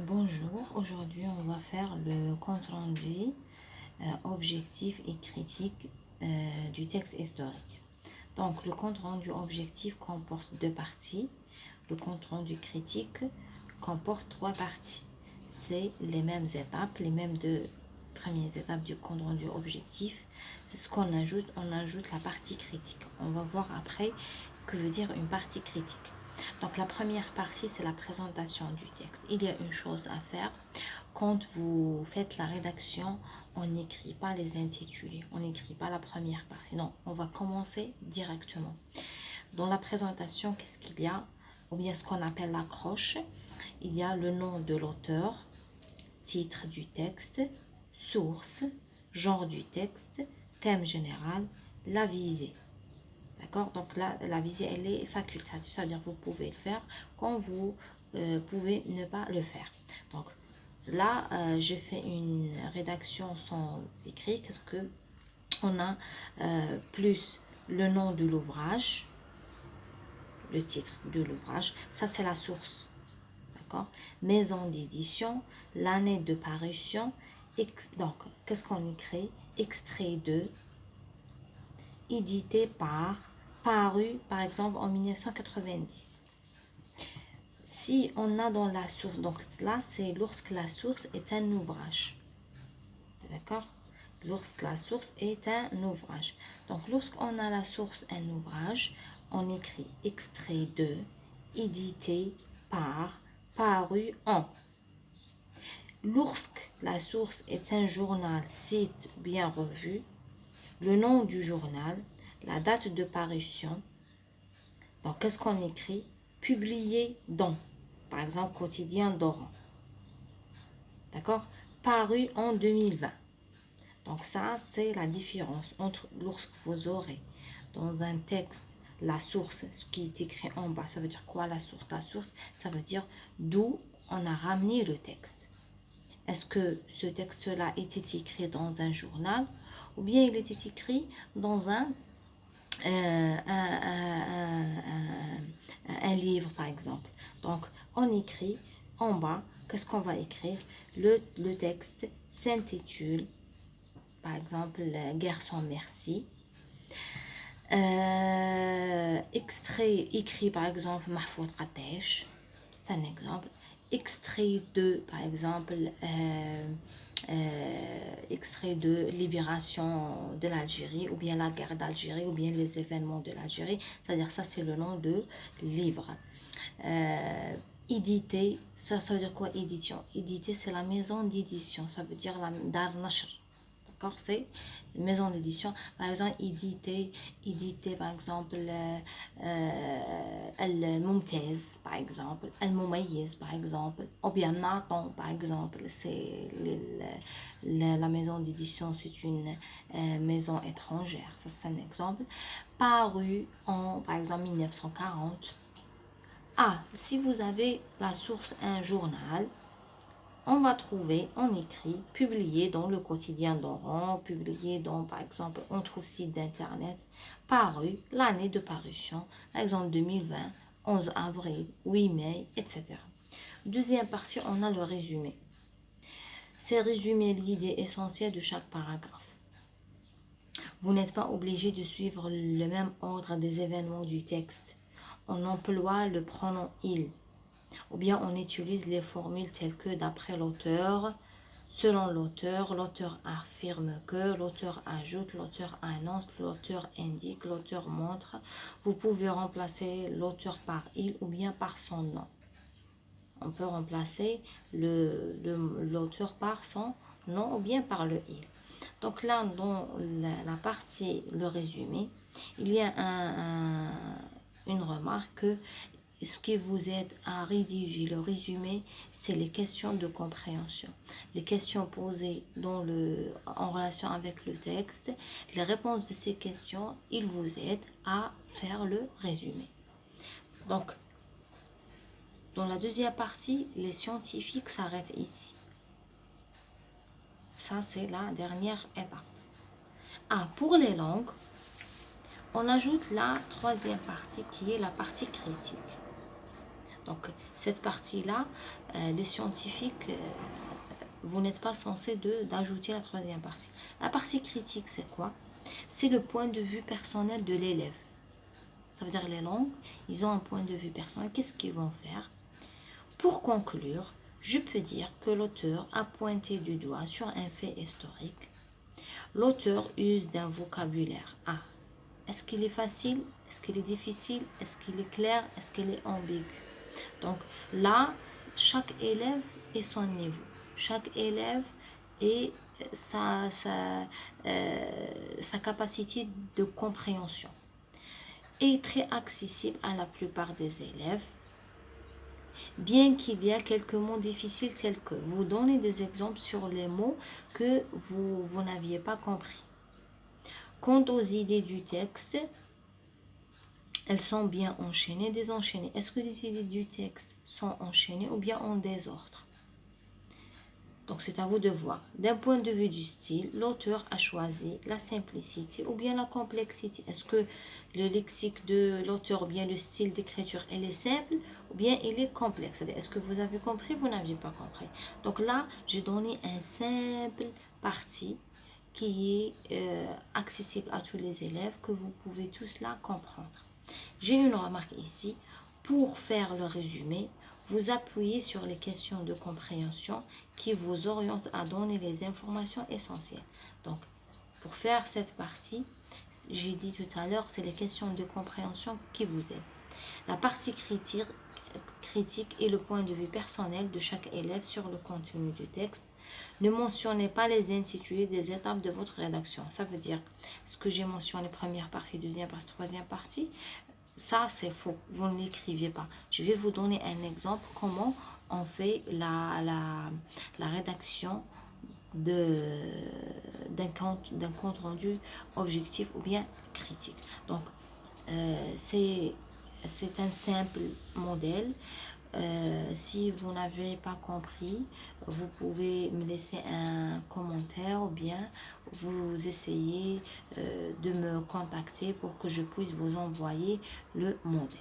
Bonjour, aujourd'hui on va faire le compte rendu objectif et critique du texte historique. Donc le compte rendu objectif comporte deux parties, le compte rendu critique comporte trois parties. C'est les mêmes étapes, les mêmes deux premières étapes du compte rendu objectif. Ce qu'on ajoute, on ajoute la partie critique. On va voir après que veut dire une partie critique. Donc la première partie, c'est la présentation du texte. Il y a une chose à faire. Quand vous faites la rédaction, on n'écrit pas les intitulés, on n'écrit pas la première partie. Non, on va commencer directement. Dans la présentation, qu'est-ce qu'il y a? Ou bien ce qu'on appelle l'accroche. Il y a le nom de l'auteur, titre du texte, source, genre du texte, thème général, la visée. D'accord? Donc là, la visée, elle est facultative. C'est-à-dire vous pouvez le faire quand vous pouvez ne pas le faire. Donc là, j'ai fait une rédaction sans écrit. Qu'est-ce que on a plus le nom de l'ouvrage, le titre de l'ouvrage. Ça, c'est la source. D'accord? Maison d'édition, l'année de parution. Donc, qu'est-ce qu'on écrit? Extrait de, édité par, paru par exemple en 1990. Si on a dans la source, donc là c'est lorsque la source est un ouvrage. D'accord? Lorsque la source est un ouvrage. Donc lorsqu'on a la source un ouvrage, on écrit extrait de, édité par, paru en. Lorsque la source est un journal, site ou bien revue, le nom du journal, la date de parution. Donc, qu'est-ce qu'on écrit? Publié dans, par exemple, Quotidien d'Oran. D'accord? Paru en 2020. Donc, ça, c'est la différence entre lorsque vous aurez dans un texte la source, ce qui est écrit en bas. Ça veut dire quoi la source? La source, ça veut dire d'où on a ramené le texte. Est-ce que ce texte-là était écrit dans un journal ou bien il était écrit dans un livre, par exemple. Donc, on écrit en bas, qu'est-ce qu'on va écrire? Le texte s'intitule, par exemple, Guerre sans merci. Extrait écrit, par exemple, Mahfoud Qatesh. C'est un exemple. Extrait de, par exemple, extrait de libération de l'Algérie ou bien la guerre d'Algérie ou bien les événements de l'Algérie, c'est-à-dire ça c'est le nom de livre. Édité, ça veut dire quoi édition? Édité c'est la maison d'édition, ça veut dire la Dar Nashr. D'accord, c'est une maison d'édition. Par exemple, éditer par exemple, Al-Mumtaz, par exemple, Al-Mumayyiz, par exemple, ou bien Nathan, par exemple, c'est la maison d'édition, c'est une maison étrangère. Ça, c'est un exemple. Paru en, par exemple, 1940. Ah, si vous avez la source, un journal, on va trouver, on écrit, publié dans le quotidien d'Oran, publié dans, par exemple, on trouve site d'internet, paru, l'année de parution, par exemple 2020, 11 avril, 8 mai, etc. Deuxième partie, on a le résumé. C'est résumer l'idée essentielle de chaque paragraphe. Vous n'êtes pas obligé de suivre le même ordre des événements du texte. On emploie le pronom il. Ou bien on utilise les formules telles que d'après l'auteur, selon l'auteur, l'auteur affirme que, l'auteur ajoute, l'auteur annonce, l'auteur indique, l'auteur montre. Vous pouvez remplacer l'auteur par il ou bien par son nom. On peut remplacer l'auteur par son nom ou bien par le il. Donc là, dans la partie, le résumé, il y a une remarque que ce qui vous aide à rédiger le résumé, c'est les questions de compréhension. Les questions posées en relation avec le texte, les réponses de ces questions, ils vous aident à faire le résumé. Donc, dans la deuxième partie, les scientifiques s'arrêtent ici. Ça, c'est la dernière étape. Ah, pour les langues, on ajoute la troisième partie qui est la partie critique. Donc, cette partie-là, les scientifiques, vous n'êtes pas censé d'ajouter la troisième partie. La partie critique, c'est quoi? C'est le point de vue personnel de l'élève. Ça veut dire les langues, ils ont un point de vue personnel. Qu'est-ce qu'ils vont faire? Pour conclure, je peux dire que l'auteur a pointé du doigt sur un fait historique. L'auteur use d'un vocabulaire A. Est-ce qu'il est facile? Est-ce qu'il est difficile? Est-ce qu'il est clair? Est-ce qu'il est ambigu? Donc là, chaque élève est son niveau. Chaque élève est sa capacité de compréhension est très accessible à la plupart des élèves, bien qu'il y a quelques mots difficiles tels que vous donnez des exemples sur les mots que vous n'aviez pas compris. Quant aux idées du texte, elles sont bien enchaînées, désenchaînées. Est-ce que les idées du texte sont enchaînées ou bien en désordre? Donc c'est à vous de voir. D'un point de vue du style, l'auteur a choisi la simplicité ou bien la complexité. Est-ce que le lexique de l'auteur ou bien le style d'écriture, elle est simple ou bien il est complexe? Est-ce que vous avez compris, vous n'aviez pas compris? Donc là, j'ai donné un simple parti qui est accessible à tous les élèves, que vous pouvez tous là comprendre. J'ai une remarque ici. Pour faire le résumé, vous appuyez sur les questions de compréhension qui vous orientent à donner les informations essentielles. Donc, pour faire cette partie, j'ai dit tout à l'heure, c'est les questions de compréhension qui vous aident. La partie critique est le point de vue personnel de chaque élève sur le contenu du texte. Ne mentionnez pas les intitulés des étapes de votre rédaction. Ça veut dire ce que j'ai mentionné, première partie, deuxième partie, troisième partie. Ça, c'est faux. Vous ne l'écrivez pas. Je vais vous donner un exemple comment on fait la rédaction d'un compte rendu objectif ou bien critique. Donc, c'est un simple modèle. Si vous n'avez pas compris, vous pouvez me laisser un commentaire ou bien vous essayez de me contacter pour que je puisse vous envoyer le modèle.